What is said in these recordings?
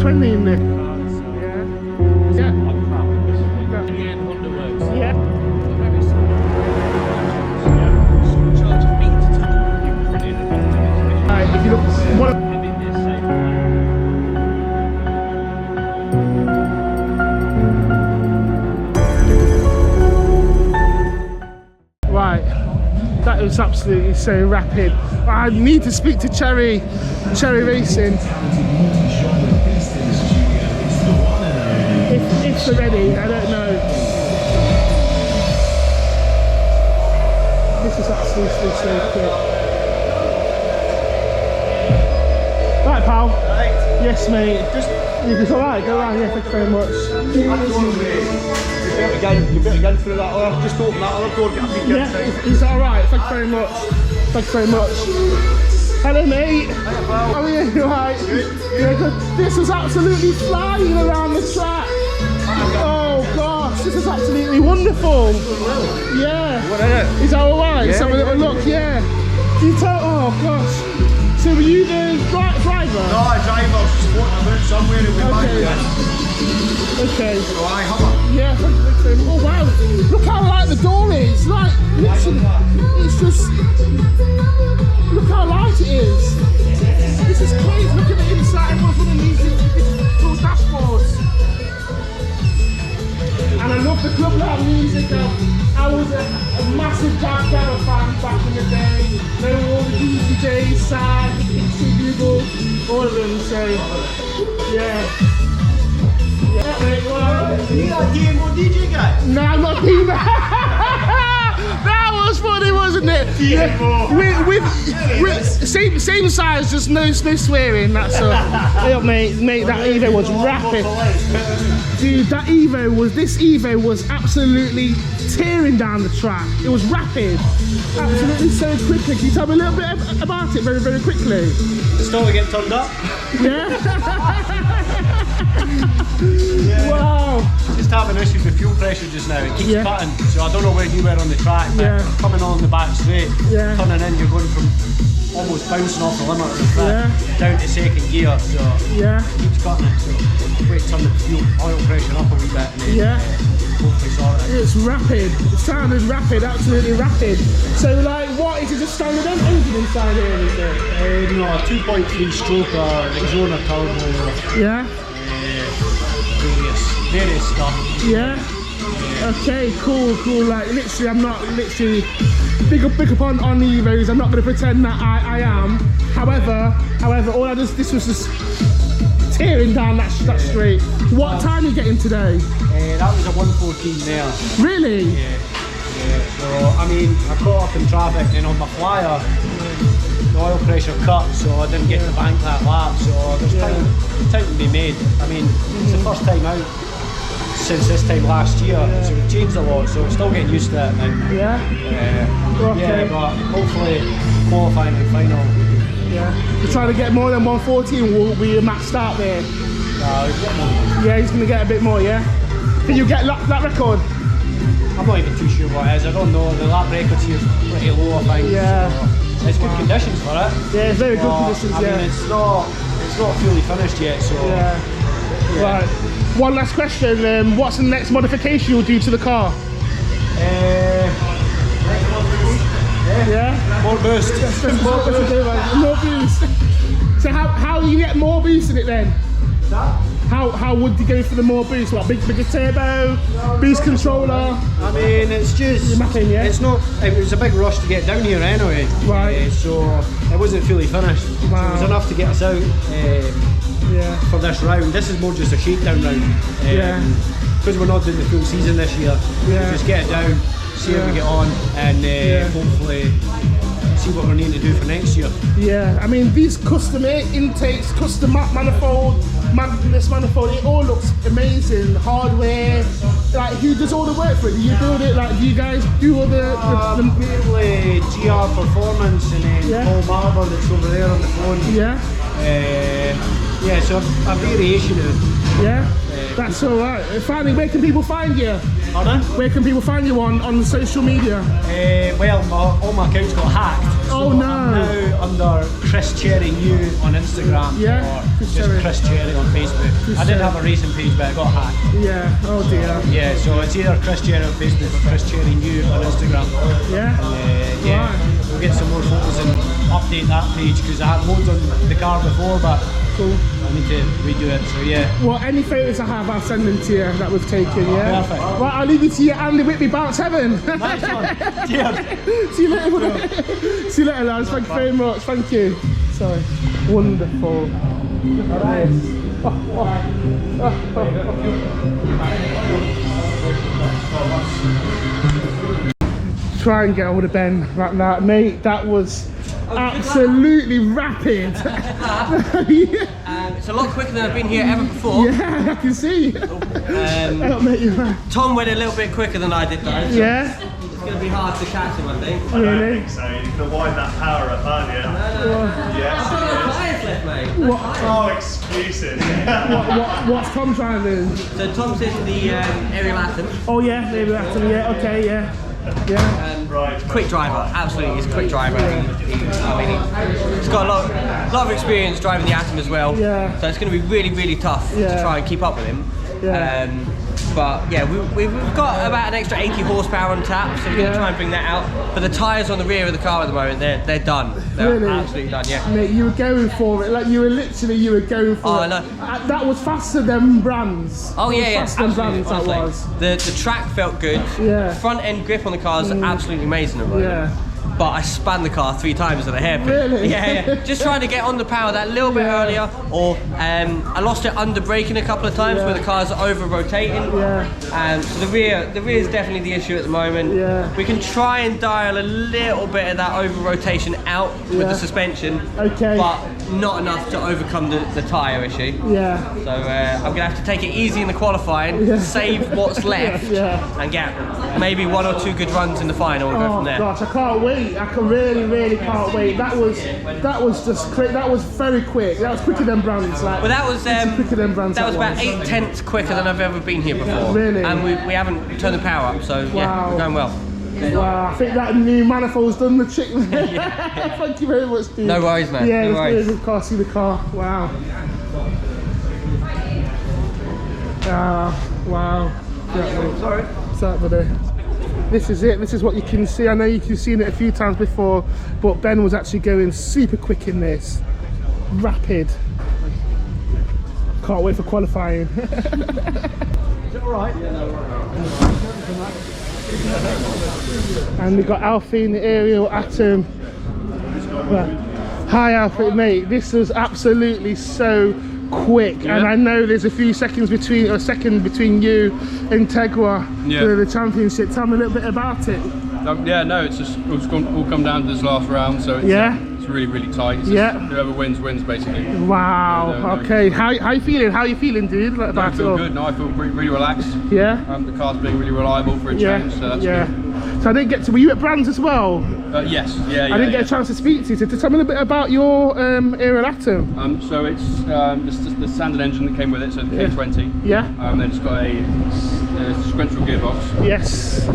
20 in there. Yeah. Yeah. Right, if you look, right, that was absolutely so rapid. I need to speak to Cherry Racing. If they're ready, I don't know. This is absolutely so quick. Right, pal. Right. Yes, mate. It's alright, go around, yeah, thank you very much. You better get through that other, just open that other door, get a peek Yeah, inside. is that alright? Thank you very much. Thank you very much. Hello, mate. Hiya, pal. How are you? Right. Good. Yeah, good. This was absolutely flying around the track. Oh gosh, this is absolutely wonderful. Yeah. What is it? Is that alright? Let's Yeah, have a little yeah, look, yeah. Can you tell? Oh gosh. So were you the driver? No, I drive, I was just floating about somewhere and we're back again. Okay. So I have a... Yeah, thank you very much. Oh wow, look how light the door is. Like, literally, it's just, look how light it is. This is crazy. Look at the inside. Everyone's running these little dashboards. And I love the club loud music. I was a massive Jack Garrett fan back in the day. They were all the DJs, Sad, Pixie, Google, all of them. So, yeah. Yeah, mate, well, You that Demo DJ guy? no, I'm not doing that. That was funny, wasn't it? Demo. With same size, just no swearing. That's all. Yeah, mate, that Evo was rapid. Dude, this Evo was absolutely tearing down the track. It was rapid, absolutely so quickly. Can you tell me a little bit about it very, very quickly? Still to get turned up. Yeah. Yeah. Wow. Just having issues with fuel pressure just now. It keeps Yeah. cutting. So I don't know where you were on the track, but Yeah. coming on the back straight, Yeah. turning in, you're going from almost bouncing off the limit of the track down to second gear. So Yeah. it keeps cutting it. So wait to turn the fuel oil pressure up a wee bit and then Yeah. hopefully sort it. It's rapid. It sounded rapid, absolutely rapid. So, like, what is it? Just standard engine inside here, is it? No, a 2.3 stroke, Exona turbo, Yeah. various stuff. Yeah. Okay. Cool. Like, literally, I'm not literally big up on Evos. I'm not going to pretend that I am. However, this was just tearing down that straight. What time are you getting today? That was a 114 there. Really? Yeah. So, I mean, I caught up in traffic and on my flyer, the oil pressure cut, so I didn't get to bank that lap. So there's time to be made. I mean, it's the first time out since this time last year, so it changed a lot. So I'm still getting used to it now. Yeah. Okay. Yeah, but hopefully qualifying and final. Yeah. You're trying to get more than 114 will be a max start there. No, we've got more. Yeah, he's going to get a bit more, yeah? Can you get that record? I'm not even too sure what it is. I don't know. The lap record here is pretty low, I think. Yeah. So it's good conditions for it. Yeah, it's very good conditions, I yeah. mean, it's not fully finished yet, so. Yeah. Right. One last question. What's the next modification you'll do to the car? Yeah? More boost. More boost. So how do you get more boost in it then? How would you go for the more boost? What, bigger turbo, boost controller? I mean, it's just. You're mapping, yeah? It's not. It was a big rush to get down here anyway. Right. So it wasn't fully finished. Wow. So it was enough to get us out Yeah. for this round. This is more just a shakedown round. Yeah. Because we're not doing the full season this year. Yeah. Just get it down, see how we get on, and hopefully see what we need to do for next year. Yeah, I mean, these custom intakes, custom manifold, this manifold, it all looks amazing. Hardware, like, who does all the work for it? Do you build it? Like, do you guys do all the Mainly GR Performance and then Paul Barber that's over there on the phone. Yeah. Yeah, so a variation of. Yeah. That's all right. Finally, where can people find you? Pardon? Where can people find you on social media? Well, all my accounts got hacked. So Oh so no. I'm now under Chris Cherry New on Instagram, Yeah, or Chris just Cherry. Chris Cherry on Facebook. I did have a racing page, but it got hacked. Yeah, oh dear. Yeah, so it's either Chris Cherry on Facebook or Chris Cherry New on Instagram. Yeah? Yeah, Right. we'll get some more photos and update that page, because I had loads on the car before, but Cool. I need to redo it, so yeah. Well, any photos I have, I'll send them to you that was taken, yeah? Perfect. Right, I'll leave you to your Andy Whitby Bounce Heaven. Nice one. Cheers. See you later. See you later, lads. Thank you very much. Thank you. Sorry. Wonderful. Try and get hold of Ben like that, mate. That was absolutely rapid. It's a lot quicker than I've been here ever before. Yeah, I can see. Help me, you. Tom went a little bit quicker than I did though. So Yeah. it's going to be hard to catch him, I think. Really? So you can wind that power up, aren't you? I've got no tyres left, mate. What? Oh, excuses. What's Tom trying to do? So Tom's in the aerial atom. Oh yeah, maybe that's it. Yeah. Okay. Yeah. Yeah. Right. Quick driver, absolutely, he's a quick driver. He's got a lot of experience driving the Atom as well. Yeah. So it's going to be really, really tough to try and keep up with him. Yeah. But yeah, we've got about an extra 80 horsepower on tap, so we're going to try and bring that out. But the tyres on the rear of the car at the moment, they're done. They're Really? absolutely done, yeah. Mate, you were going for it. Like you were going for Oh, it. I know. That was faster than Brands. Oh yeah, yeah, Faster than absolutely. Brands, that was. Honestly, the track felt good. Yeah. Front end grip on the car is absolutely amazing at the moment. Yeah. But I spun the car 3 times at a hairpin. Really? Yeah. Just trying to get on the power that little bit earlier, or I lost it under braking a couple of times where the car's over rotating. Yeah. So the rear is definitely the issue at the moment. Yeah. We can try and dial a little bit of that over rotation out with the suspension. Okay. But not enough to overcome the tyre issue. Yeah. So I'm gonna have to take it easy in the qualifying, save what's left, and get maybe 1 or 2 good runs in the final and go from there. Gosh, I can't wait. I can really can't wait. That was just quick. That was very quick. That was quicker than Brands. Like, Well, that was quicker than Brands. that was about 8/10 quicker than I've ever been here before. Really? And we haven't turned the power up, so yeah, we're going well. Wow, I think that new manifold's done the trick there. Thank you very much, dude. No worries, man. Yeah, No worries. of course, see the car. Wow. Wow. Yeah, sorry. What's up, buddy? This is it. This is what you can see. I know you've seen it a few times before, but Ben was actually going super quick in this. Rapid. Can't wait for qualifying. Is it alright? And we've got Alfie in the aerial Atom. Hi Alfie, mate. This was absolutely so quick, and I know there's a few seconds between, or a second between you and Tegua for the championship. Tell me a little bit about it. Yeah, no, it's all come down to this last round, so it's, it's really tight. It's just whoever wins basically. Wow. Okay. How you feeling? How you feeling, dude? Like, I feel good. No, I feel really relaxed. Yeah. The car's being really reliable for a change, so that's good. So I didn't get to. Were you at Brands as well? Yes. Yeah. I didn't get a chance to speak to you. So tell me a little bit about your aerial Atom. So it's the standard engine that came with it, so the K20. Yeah. Then it's got a sequential gearbox. Yes.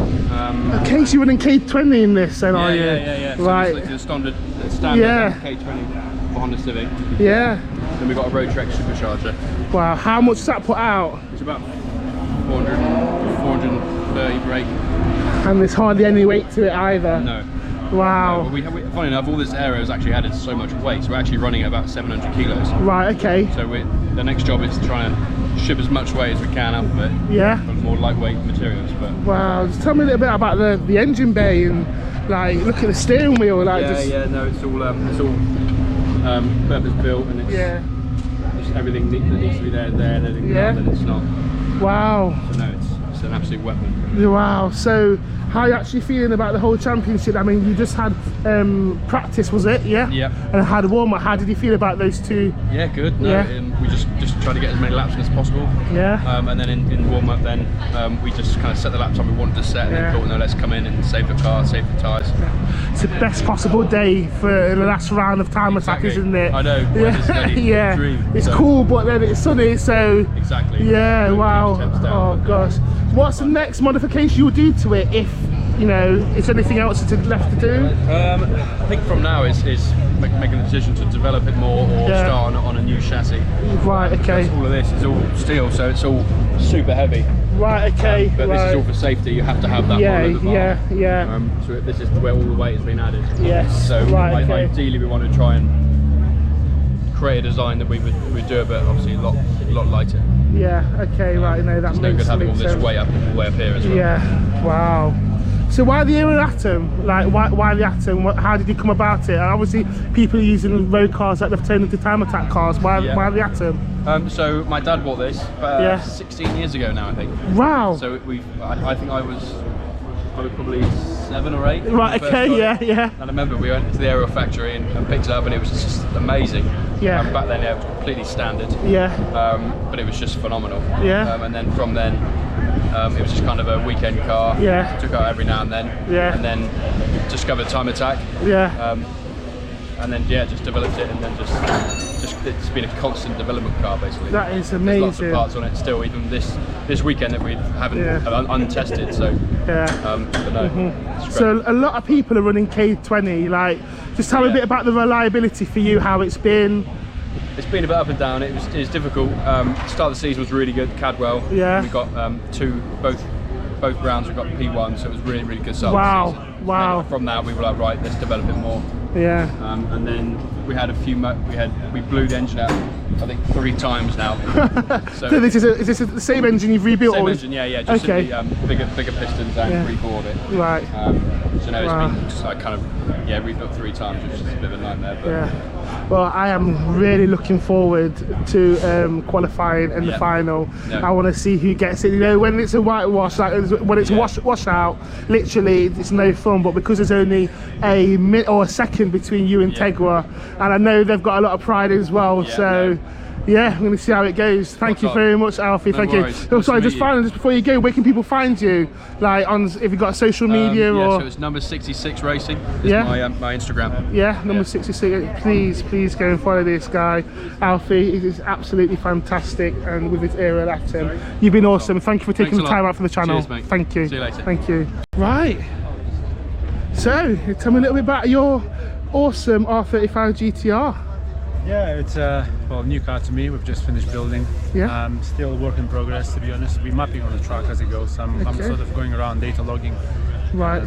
Okay, so you're running K20 in this, then, are you? Yeah. So Right. it's like the standard K20 for Honda Civic. Yeah. Then we got a Roadtrek supercharger. Wow. How much does that put out? It's about 430 brake. And there's hardly any weight to it either. No. Wow. Funny enough, all this aero has actually added so much weight, so we're actually running at about 700 kilos. Right, okay. So the next job is trying to ship as much weight as we can out of it. Yeah. From more lightweight materials. But wow. Just tell me a little bit about the engine bay and like look at the steering wheel. Like no, it's all purpose built, and it's just everything that needs to be there, and everything not, and it's not. Wow. So no, it's an absolute weapon. Wow. So how are you actually feeling about the whole championship? I mean, you just had practice, was it? Yeah. Yeah. And had a warm up. How did you feel about those two? Yeah, good. No, we just try to get as many laps as possible. Yeah. And then in warm up, then we just kind of set the lap time we wanted to set, and then thought, no, let's come in and save the car, save the tyres. It's the best possible day for the last round of time attack, isn't it? I know. Yeah. Dream, it's cool, but then it's sunny, so. Exactly. Yeah. Wow. Temps down, Oh gosh. What's the next modification you'll do to it if you know, is there anything else that's left to do? I think from now is making the decision to develop it more or start on a new chassis. Right, okay. All of this is all steel, so it's all super heavy. Right, okay. But this is all for safety. You have to have that one at the bar. Yeah. So this is where all the weight has been added. Yes. So right, okay. ideally, we want to try and create a design that we would do, but obviously a lot lighter. Yeah. Okay. Right. No, that It's makes no good having all this sense. way up here as well. Yeah. Wow. So why the Atom? Like why the Atom? How did you come about it? And obviously people are using road cars that they've turned into time attack cars. Why the Atom? So my dad bought this 16 years ago now, I think. Wow. So I think I was probably 7 or 8. Right, okay, yeah. And I remember we went to the aerial factory and picked it up, and it was just amazing. Yeah. Back then it was completely standard. Yeah. But it was just phenomenal. Yeah. And then from then, it was just kind of a weekend car. Yeah. Took out every now and then. Yeah. And then discovered time attack. Yeah. And then just developed it, and then just it's been a constant development car basically. That is amazing. There's lots of parts on it still, even this weekend that we haven't untested. So but no. It's So a lot of people are running K20. Like, just tell me a bit about the reliability for you, how it's been. It's been a bit up and down. It was difficult. Start of the season was really good. Cadwell. Yeah. We got both rounds. We got P1, so it was really good start of the season. Wow. And from that we were like, right, let's develop it more. Yeah. And then we had a few. We blew the engine out, I think 3 times now. So is this the same engine you've rebuilt? Same engine, yeah. Just okay. Simply, bigger pistons and rebored it. Right. So now it's been just like kind of rebuilt 3 times, which is a bit of a nightmare. But Well, I am really looking forward to qualifying in the final. Yeah. I want to see who gets it. You know, when it's a whitewash, like when it's wash out, literally it's no fun. But because there's only a minute or a second between you and Tegua, and I know they've got a lot of pride as well. Yeah, I'm going to see how it goes. Thank you very much, Alfie. Thank you. Oh, sorry, just finally, just before you go, where can people find you? Like, if you've got social media or? So it's number 66 Racing. Is my Instagram. Yeah, number 66. Please go and follow this guy, Alfie. He is absolutely fantastic, and with his aerial Atom, you've been awesome. Thank you for taking the time out for the channel. Cheers, mate. Thank you. See you later. Thank you. Right. So, tell me a little bit about your awesome R35 GTR. Yeah, it's a new car to me. We've just finished building. Yeah. Still work in progress, to be honest. We're mapping on the track as it goes. I'm sort of going around data logging. Right.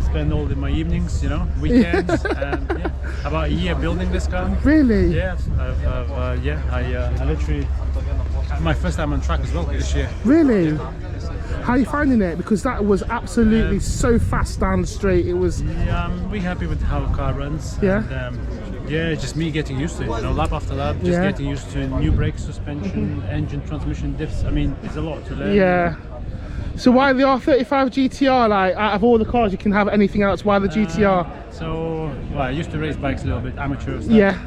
Spend all my evenings, weekends, and about a year building this car. Really? Yeah. I literally my first time on track as well this year. Really? How are you finding it? Because that was absolutely so fast down the straight. It was. Yeah, I'm really happy with how the car runs. Yeah. And, it's just me getting used to it, lap after lap, just getting used to new brake suspension, engine, transmission, diffs. I mean, it's a lot to learn. Yeah. So why the R35 GTR? Like, out of all the cars, you can have anything else. Why the GTR? I used to race bikes a little bit, amateur stuff. Yeah.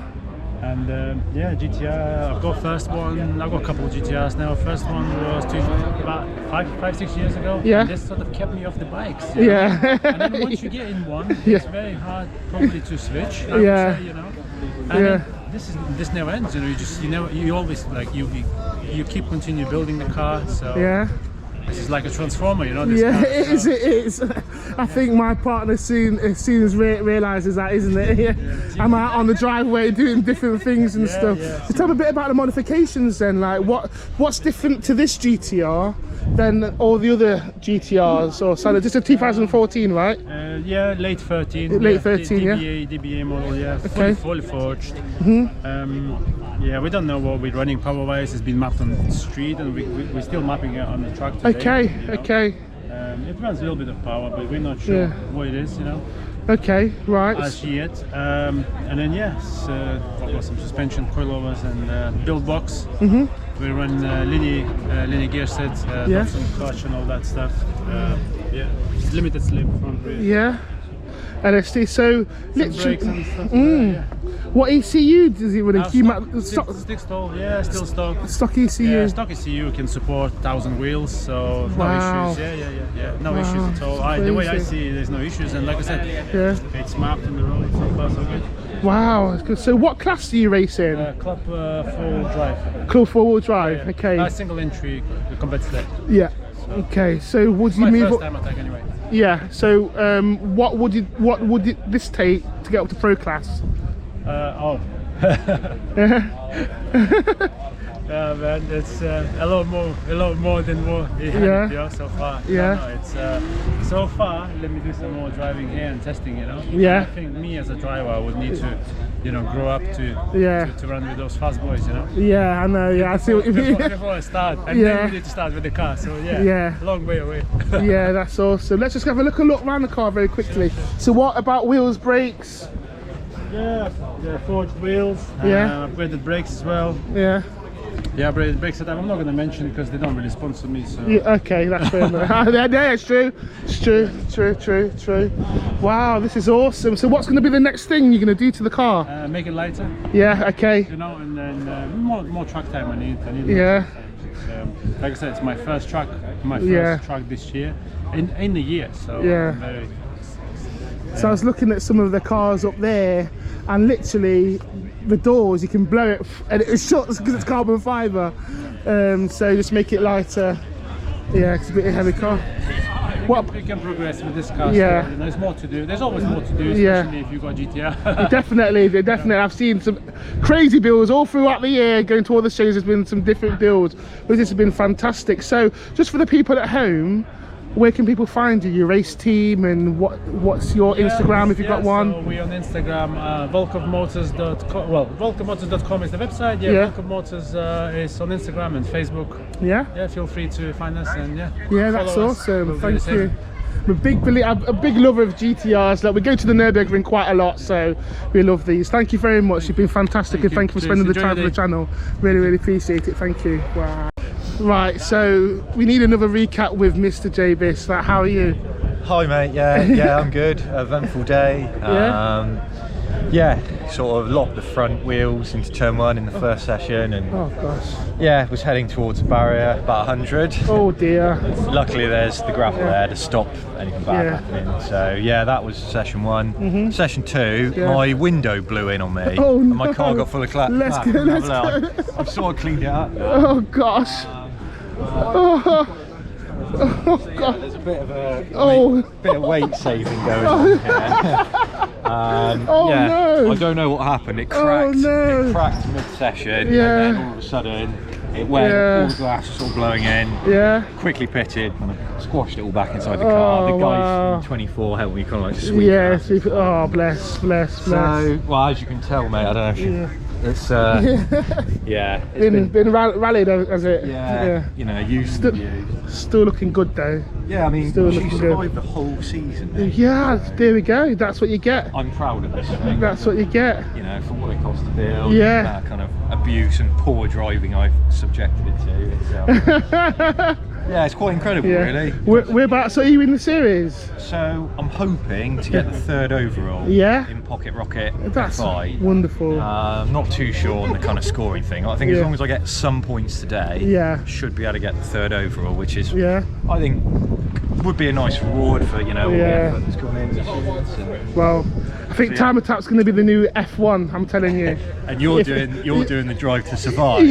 And GTR, I've got first one, I've got a couple of GTRs now. First one was about 5-6 years ago. Yeah. And this sort of kept me off the bikes. Yeah. And then once you get in one, it's very hard probably to switch. I would say, And this never ends. You always you keep continue building the car. So this is like a transformer, This car, it is. I think my partner as soon as realises that, isn't it? Yeah. I'm out on the driveway doing different things and stuff. So tell me a bit about the modifications then. Like, what's different to this GTR than all the other GTRs? Or so just a 2014, right? Late 13. Late 13, DBA model, fully forged. We don't know what we're running power-wise. It's been mapped on the street, and we're still mapping it on the track today. Okay. It runs a little bit of power, but we're not sure what it is, Okay, right. As yet. And then I've got some suspension coilovers and build box. We run linear gear sets, some clutch and all that stuff. Limited slip front rear. Yeah. LSD. So literally. Brakes and stuff. What ECU does it run? Stick stall, still stock. Stock ECU. Yeah, stock ECU can support 1,000 wheels, so no issues. No issues at all. The way I see it, there's no issues, and like I said, it's mapped on the road, so far so good. Wow. So what class do you race in? Club 4-wheel drive. Club 4-wheel drive. Okay. Single entry competitive. Yeah. So. Okay, so would you My move first up? time attack anyway. Yeah. So what would this take to get up to pro class? Yeah, man, it's a lot more than what we had so far. Yeah. No, it's so far. Let me do some more driving here and testing. You know. Yeah. And I think me as a driver, I would need to, grow up to run with those fast boys. You know. Yeah, I know. Yeah, I see what you mean. Before I start, and then we need to start with the car. So yeah, long way away. Yeah, that's awesome. Let's just have a look around the car very quickly. So what about wheels, brakes? Yeah, forged wheels. Upgraded brakes as well. Yeah. Yeah, upgraded brakes that I'm not going to mention because they don't really sponsor me. So. Yeah, okay, that's fair enough. Yeah, it's true. It's true. Wow, this is awesome. So what's going to be the next thing you're going to do to the car? Make it lighter. Yeah, okay. You know, and then more track time I need. Yeah. Like I said, it's my first truck. My first truck this year. In the year. So yeah. So I was looking at some of the cars up there, and literally the doors you can blow it, and it shuts because it's carbon fibre. So just make it lighter. Yeah, it's a bit of a heavy car. We can progress with this car. Yeah. Still. There's more to do. There's always more to do, especially if you've got GTR. Definitely. I've seen some crazy builds all throughout the year. Going to all the shows, there's been some different builds, but this has been fantastic. So just for the people at home, where can people find you, your race team, and what's your Instagram if you've got one? So we're on Instagram, volkovmotors.com. Well, volkovmotors.com is the website. Volkov Motors is on Instagram and Facebook. Yeah, feel free to find us and that's awesome. Thank you. I'm a big lover of GTRs. Like, we go to the Nürburgring quite a lot, so we love these. Thank you very much. You've been fantastic, and thank you for spending the time for the channel. Really appreciate it. Thank you. Wow. Right, so we need another recap with Mr. J Biss. How are you? Hi mate, yeah, I'm good. Eventful day. Sort of locked the front wheels into turn 1 in the first session, and oh gosh, was heading towards the barrier, about 100. Oh dear. Luckily there's the grapple there to stop anything bad happening. So that was session 1. Session 2, my window blew in on me, and my car got full of clap. Let's go. I've sort of cleaned it up now. Oh gosh. Oh god. There's a bit of weight saving going on here. No. I don't know what happened. It cracked. It cracked mid-session, and then all of a sudden it went. All the glass was sort of blowing in. Quickly pitted, kind of squashed it all back inside the car. The guys in 24 helped me kind of like sweep it. Oh bless. So, well, as you can tell, mate, I don't know if you. It's been rallied, has it? Used to you. Still looking good though. Yeah, I mean, she survived the whole season. Mate. Yeah, there we go. That's what you get. I'm proud of this thing. That's what you get. You know, for what it cost to build. That kind of abuse and poor driving I've subjected it to. Yeah, it's quite incredible, really. Whereabouts are you in the series? So I'm hoping to get the 3rd overall. In Pocket Rocket. That's FI. Wonderful. Not too sure on the kind of scoring thing. I think as long as I get some points today, should be able to get the 3rd overall, which is, I think, would be a nice reward for all the effort that's gone into shoots. Well, I think Time Attack's going to be the new F1. I'm telling you. And you're doing the Drive to Survive.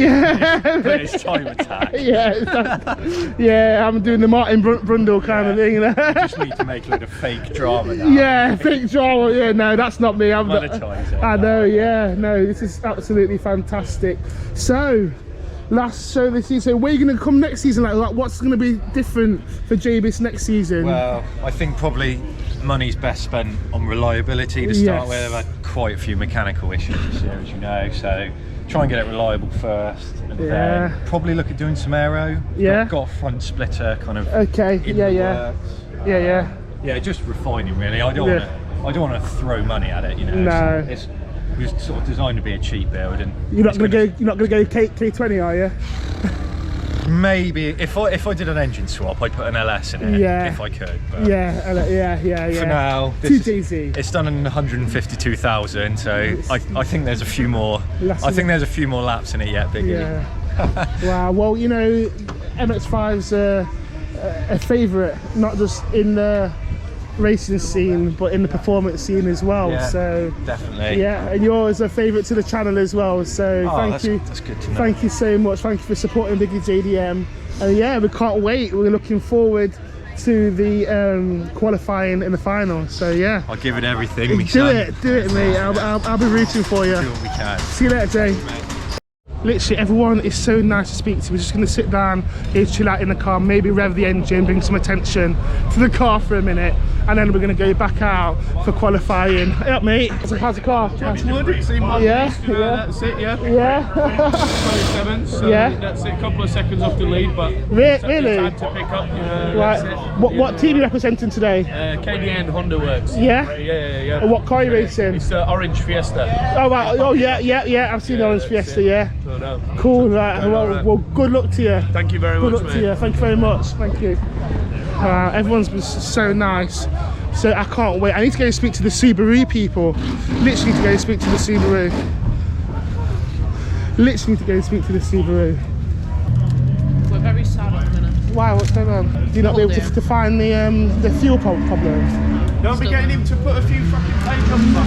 But it's Time Attack. I'm doing the Martin Brundle kind of thing. You just need to make a load of fake drama now. Fake drama. No, that's not me. I'm monetize it. I know. No, this is absolutely fantastic. So, last show this season. So where are you going to come next season? Like what's going to be different for J Biss next season? Well, I think probably money's best spent on reliability to start with. I've had quite a few mechanical issues this year, as you know, so try and get it reliable first, and then probably look at doing some aero. Got a front splitter kind of in the works. Just refining really. I don't want to throw money at it, No. It was sort of designed to be a cheap build, and you're not going to go K20, are you? Maybe if I did an engine swap, I'd put an LS in it if I could. But For now, it's done in 152,000, so I think there's a few more. I think there's a few more laps in it yet, Biggie. Wow. Well, MX-5's a favourite, not just in the racing scene but in the performance scene as well. So definitely. And you're a favourite to the channel as well. So thank you. That's good to know. Thank you so much. Thank you for supporting Biggiejdm. Yeah, we can't wait. We're looking forward to the qualifying in the final. So yeah, I'll give it everything we do can. it, mate. I'll be rooting for you. Do what we can. See you later, Jay. Literally everyone is so nice to speak to. We're just going to sit down here, chill out in the car, maybe rev the engine, bring some attention to the car for a minute, and then we're going to go back out for qualifying. Hey up, mate. So how's the car? Yeah. That's it, yeah. Yeah. 27, so Yeah. that's it. A couple of seconds off the lead, but Really? time to pick up. Right. What team are you representing today? KDN Honda Works. Yeah. Yeah. Or what car are you racing? It's Orange Fiesta. Oh, right. Oh, yeah. I've seen the Orange Fiesta, yeah. So, no. Cool, right. Well, good luck to you. Thank you very Good much, luck mate. to you. Thank you very much. Thank you. Everyone's been so nice. So I can't wait. I need to go speak to the Subaru people. Literally to go speak to the Subaru. Literally to go speak to the Subaru. We're very sad at the minute. Why? What's going on? Do you not be able to find the fuel problem? Don't be getting him to put a few fucking takeoffs on.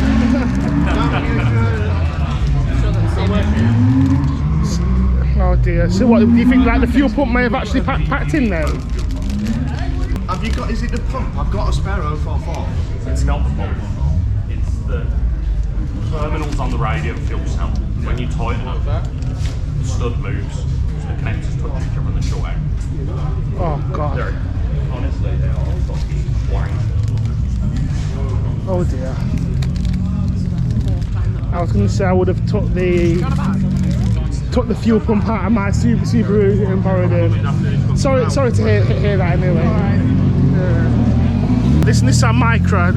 Oh dear. So what, do you think like the fuel pump may have actually packed in there? Have you got, is it the pump? I've got a spare 044. It's not the pump. It's the terminals on the radio fuel cell. When you tighten it, the stud moves. So the connectors touch each other and they short out. Oh god. Honestly, they are fucking wank. Oh dear. I was going to say I would have took the fuel pump out of my Subaru and borrowed it. Sorry to hear that anyway. This Nissan Micra.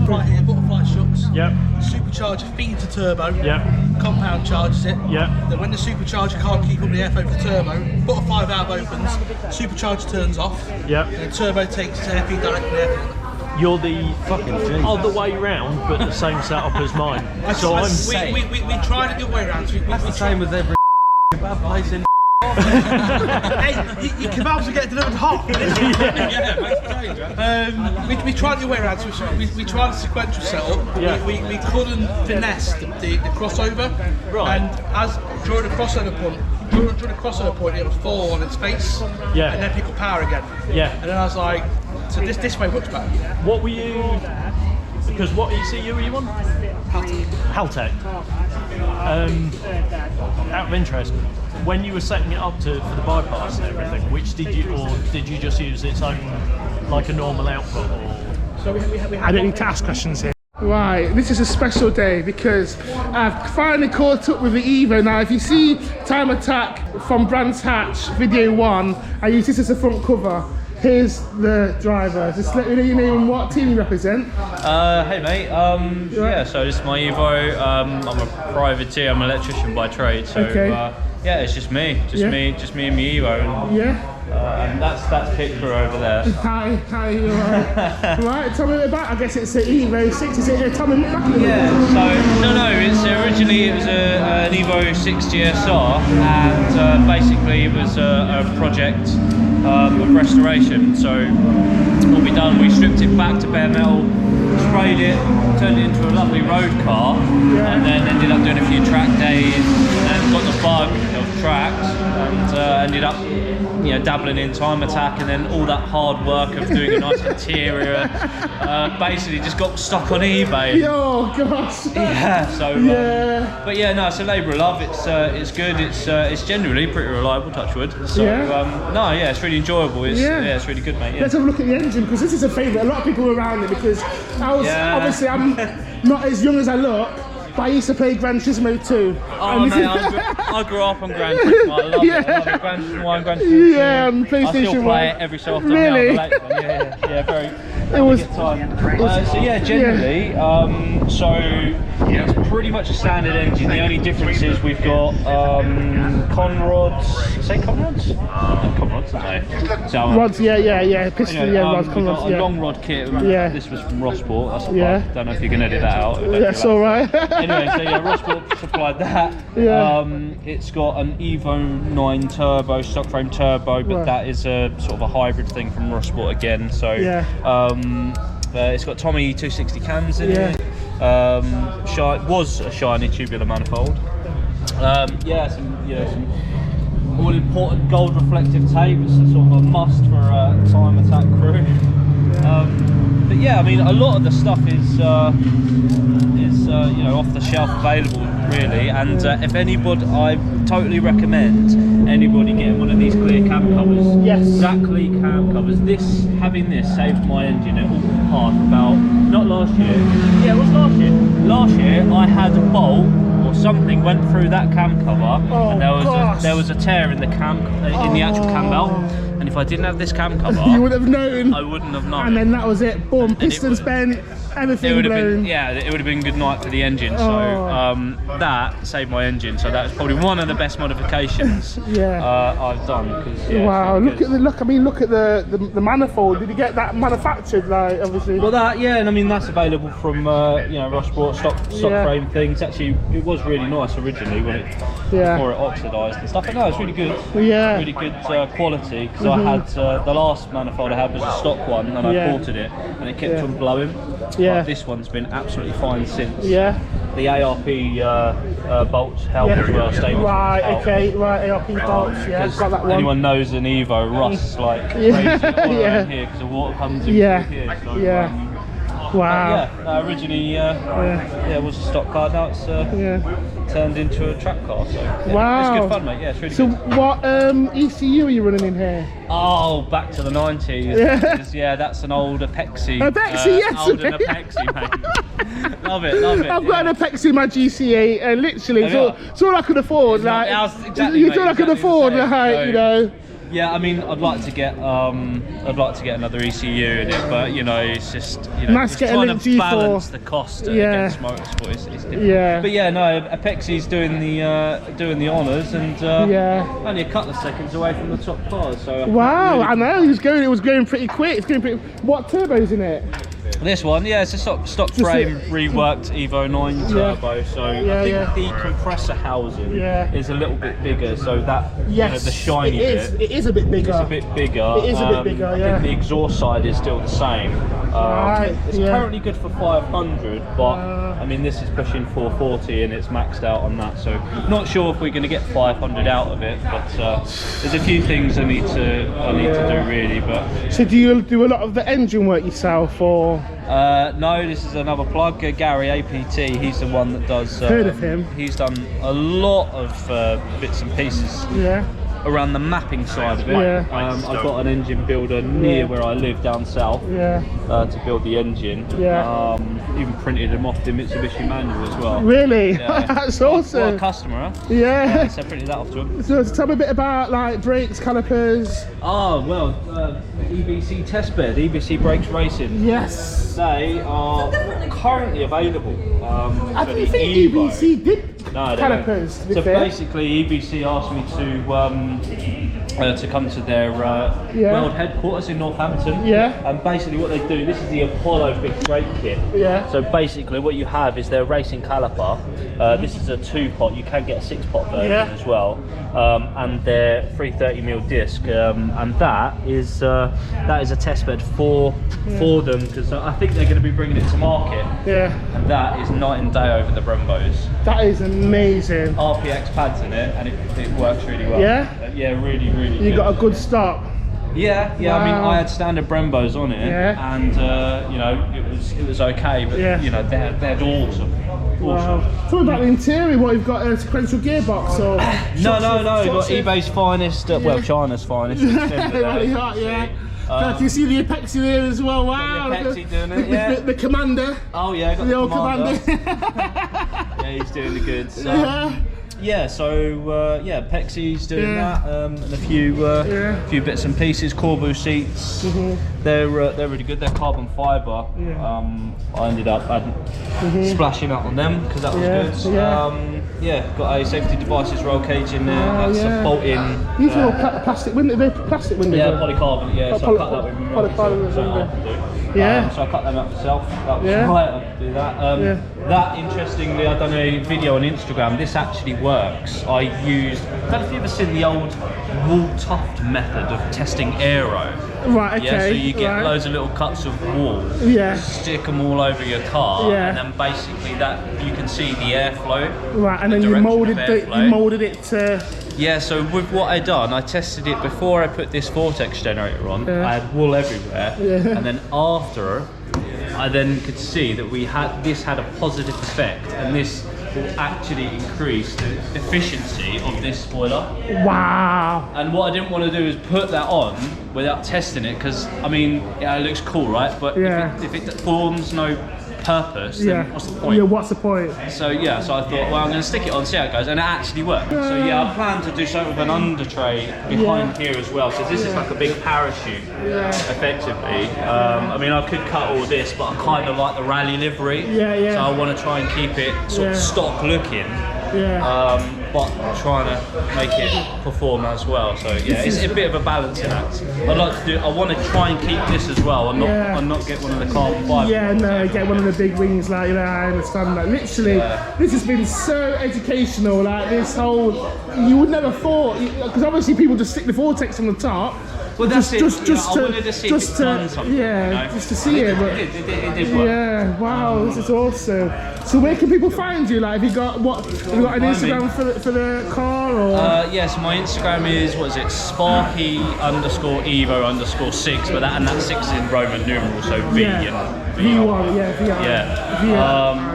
Right here, butterfly shucks. Yep. Supercharger feeds the turbo. Yep. Compound charges it. Yep. Then when the supercharger can't keep up the airflow for the turbo, butterfly valve opens, supercharger turns off. Yep. And the turbo takes its air feed directly there. You're the other way round, but the same setup as mine. So we tried it the other way around. That's the same with every kebab place in. Hey, your kebabs will get delivered hot. We tried the way around, so we tried the sequential setup. Yeah. We couldn't finesse the crossover. Right. And as during the crossover point, it would fall on its face. Yeah. And then pick up power again. Yeah. And then I was like, so this way works better. What were you? Because what ECU were you on? Haltech. Out of interest, when you were setting it up for the bypass and everything, which did you just use its own like a normal output? Or? So we I don't need to ask questions here. Right, this is a special day because I've finally caught up with the Evo. Now, if you see Time Attack from Brands Hatch video 1, I use this as a front cover. Here's the driver. Just let me know your name and what team you represent. Hey mate, yeah, so this is my Evo. I'm a privateer, I'm an electrician by trade, so Okay. yeah, it's just me and my Evo. And that's Picture over there. Hi, you alright? Right, tell me about, I guess it's an Evo 6, is it? Tell me back a little bit. Yeah, so, no, it's originally it was an Evo 6 GSR, and basically it was a project of restoration. So what we done, we stripped it back to bare metal, sprayed it, turned it into a lovely road car, and then ended up doing a few track days, and got the bug of tracks, and ended up dabbling in Time Attack, and then all that hard work of doing a nice interior basically just got stuck on eBay. Oh gosh. Yeah, so but yeah, no, it's a labour of love. It's good. It's generally pretty reliable, touch wood. So it's really enjoyable. It's really good, mate. Yeah. Let's have a look at the engine, because this is a favourite. A lot of people were around it because obviously I'm not as young as I look, but I used to play Gran Turismo 2. Oh mate, I grew up on Gran Turismo. I love it. I love it. Gran Turismo 1, Gran Turismo 2. Yeah, on PlayStation 1. I still play it every so often. Really? Yeah, very. It was. So yeah, generally, it's pretty much a standard engine. The only difference is we've got conrods. Say conrods? Conrods, no. So, rods, yeah. Piston, rods, conrods, a long rod kit. This was from Rossport. That's I don't know if you can edit that out. That's all right. Anyway, so yeah, Rossport supplied that. It's got an Evo 9 turbo, stock frame turbo, but that is a sort of a hybrid thing from Rossport again. So it's got Tommy 260 cams in it. Was a shiny tubular manifold. Yeah, some all important gold reflective tape. It's a sort of a must for a time attack crew. But yeah, I mean, a lot of the stuff is you know, off the shelf available really, and if anybody, I totally recommend anybody getting one of these clear cam covers. Yes. Exactly, cam covers. Having this saved my engine at Alton Park about, not last year. Yeah, it was last year. Last year I had a bolt or something went through that cam cover, and there was a tear in the cam in the actual cam belt. And if I didn't have this cam cover, you would have known. I wouldn't have known. And then that was it. Boom, pistons bent, everything blown. Yeah, it would have been good night for the engine. So that saved my engine. So that's probably one of the best modifications I've done. Wow, look at the manifold. Did you get that manufactured? Like, obviously. Well, and I mean that's available from you know, Rush brought stock frame things. Actually, it was really nice originally before it oxidised and stuff. But no, it's really good. Yeah, really good quality. Because I had the last manifold I had was a stock one, and I ported it, and it kept on blowing. Yeah. But this one's been absolutely fine since. Yeah. The ARP bolts help as well. Stainless right. help. Okay. Right. ARP bolts. Yeah. Got that one. Anyone knows an Evo rusts like crazy around here because the water comes in through here. So, wow. Originally, it was a stock car. Now it's turned into a track car. So wow, it's good fun, mate. Yeah, it's really good. So what ECU are you running in here? Oh, back to the 90s. Yeah, that's an old Apexi. Apexi, yes. Old Apexi, mate. Love it. I've got an Apexi in my GCA, and literally, it's all I could afford. Like, it's all I could afford. Like, you know. Yeah, I mean, I'd like to get another ECU in it, but you know, it's just nice trying to balance the cost against motorsport. It's difficult. Yeah. But yeah, no, Apexi's doing the honours, and only a couple of seconds away from the top cars. So wow, I know it was going pretty quick. It's going pretty. What turbo's in it? This one, yeah, it's a stock frame reworked Evo 9 turbo. So I think the compressor housing is a little bit bigger. So that the shiny bit. It is a bit bigger. It's a bit bigger. It is a bit bigger. I think the exhaust side is still the same. It's currently good for 500, but I mean this is pushing 440 and it's maxed out on that. So not sure if we're going to get 500 out of it, but there's a few things I need to do really. But so do you do a lot of the engine work yourself, or? No, this is another plug. Gary APT, he's the one that does. Heard of him? He's done a lot of bits and pieces. Around the mapping side of it. I've got an engine builder near where I live down south to build the engine. Even printed them off the Mitsubishi manual as well. Really? That's awesome. What a customer, huh? Yeah. So I printed that off to him. So tell me a bit about like brakes, calipers. Oh, well, EBC testbed, EBC Brakes Racing. Yes. They are currently available. I didn't think EBC did calipers. So basically, EBC asked me to come to their world headquarters in Northampton. And basically, what they do, this is the Apollo big brake kit. So basically, what you have is their racing caliper. This is a 2-pot. You can get a 6-pot version as well. And their 330mm disc, and that is a test bed for them, because I think they're going to be bringing it to market. And that is night and day over the Brembos. That is amazing. RPX pads in it, and it works really well. Yeah, really good. You got a good stop. Yeah. Wow. I mean, I had standard Brembos on it, and you know, it was okay, but you know, they're awesome. Wow. Tell me about the interior. What, you've got a sequential gearbox or? No. You've got eBay's finest, well, China's finest. Really hot, can you see the Apexi there as well? Wow. The Apexi doing it, the Commander. Oh yeah, got the old Commander. Yeah, he's doing the goods. So Apexi's doing that, and a few bits and pieces. Corbu seats, they're really good. They're carbon fibre. I ended up splashing up on them because that was good. Got a safety devices roll cage in there. That's a bolt-in. These are all plastic windows. They're plastic windows. Yeah, polycarbonate. Yeah, so I cut that with my polycarbonate. So I cut them out myself. That was right. I could do that. That, interestingly, I've done a video on Instagram. This actually works. I don't know if you've ever seen the old wall tuft method of testing aero. Right, okay. Yeah, so you get loads of little cuts of wall. Yeah. Stick them all over your car. Yeah. And then basically that you can see the airflow. Right, and then you moulded it to. Yeah, so with what I done, I tested it before I put this vortex generator on. I had wool everywhere, and then after, I then could see that this had a positive effect, and this will actually increase the efficiency of this spoiler. Wow! And what I didn't want to do is put that on without testing it, because I mean, yeah, it looks cool, right? But if it forms no purpose, then what's the point? Yeah, what's the point? So yeah, so I thought, well, I'm going to stick it on, see how it goes, and it actually worked. So yeah, I plan to do something with an under tray behind here as well. So this is like a big parachute, effectively. I mean, I could cut all this, but I kind of like the rally livery. So I want to try and keep it sort of stock looking. But trying to make it perform as well. So yeah, it's a bit of a balancing act. I'd like to do. I want to try and keep this as well, and not get one of the carbon fibre. Yeah, no, get one of the big wings. Like, I understand that. Literally, this has been so educational. Like this whole, you would never thought, because obviously people just stick the vortex on the top. Well, that's it. Just I wanted to see if it's done something. Just to see it. But it did work. Yeah, wow, this is awesome. So where can people find you? Like, have you got an Instagram for the car or? Yes, my Instagram is Sparky_Evo_6, but that 6 is in Roman numerals, so V and V1,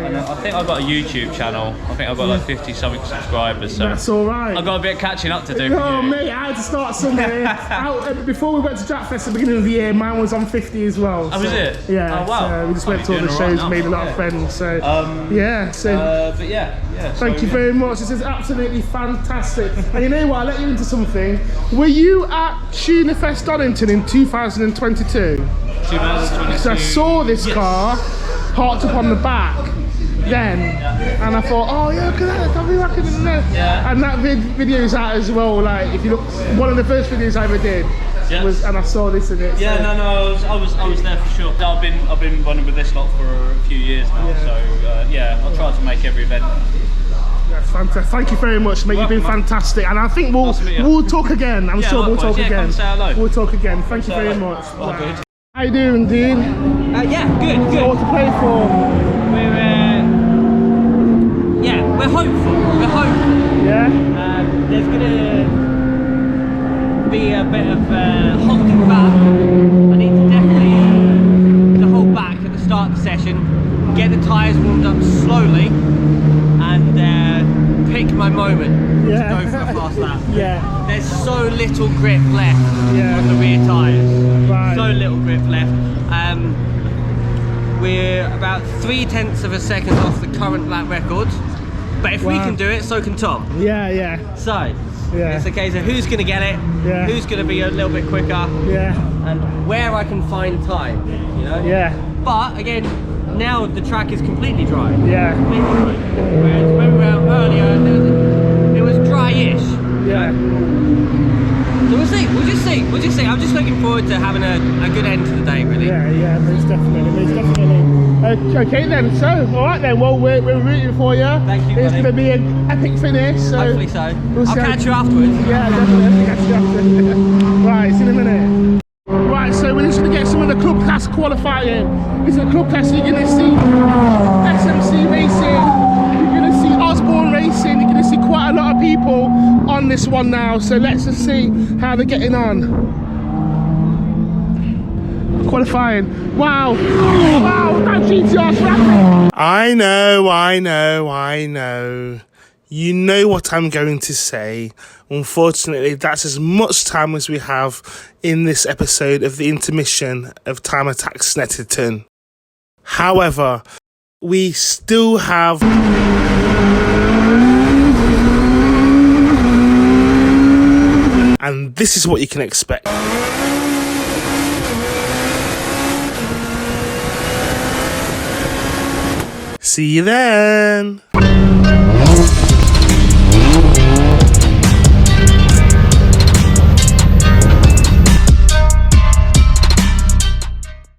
and I think I've got a YouTube channel. I think I've got like 50 something subscribers. So that's all right. I've got a bit of catching up to do. No, mate, I had to start somewhere. Before we went to Jack Fest at the beginning of the year, mine was on 50 as well. Oh, was it? Yeah. Oh, wow. So we just went to all the shows, made a lot of friends. So but yeah. Thank you very much. This is absolutely fantastic. And you know what? I'll let you into something. Were you at Tuner Fest Donington in 2022? 2022. So I saw this car parked up on the back then, and I thought, oh yeah, look at that, I'll be back in there. And that video's out as well. Like, if you look, one of the first videos I ever did was, and I saw this in it. Yeah, so. no, I was there for sure. I've been running with this lot for a few years now, so I'll try to make every event. That's fantastic. Thank you very much, mate. You've been fantastic, and I think we'll talk again. I'm sure we'll talk again. Come say hello. We'll talk again. Thank you very much. Good. How you doing, dude? Yeah, good. What to play for? We're hopeful. Yeah. There's gonna be a bit of holding back. I need to definitely to hold back at the start of the session, get the tyres warmed up slowly, and pick my moment to go for a fast lap. There's so little grip left on the rear tyres. So little grip left. We're about 0.3 of a second off the current lap record, but if we can do it, so can Tom. So it's a case of who's going to get it, who's going to be a little bit quicker, and where I can find time, you know. But again, now the track is completely dry. Completely dry. Whereas when we were out earlier, it was dry-ish. So we'll just see. I'm just looking forward to having a good end to the day, really. Most definitely. Okay then, so alright then, well we're rooting for you. Thank you, It's going to be an epic finish. So hopefully so. We'll I'll catch you afterwards. Yeah, definitely, catch you after. Right, see you in a minute. Right, so we're just going to get some of the club class qualifying. This is a club class, you're going to see SMC Racing, you're going to see Osborne Racing, you're going to see quite a lot of people on this one now, so let's just see how they're getting on. Qualifying. Wow, that GTR's rapid. I know. You know what I'm going to say. Unfortunately, that's as much time as we have in this episode of the intermission of Time Attack Snetterton. However, we still have and this is what you can expect. See you then.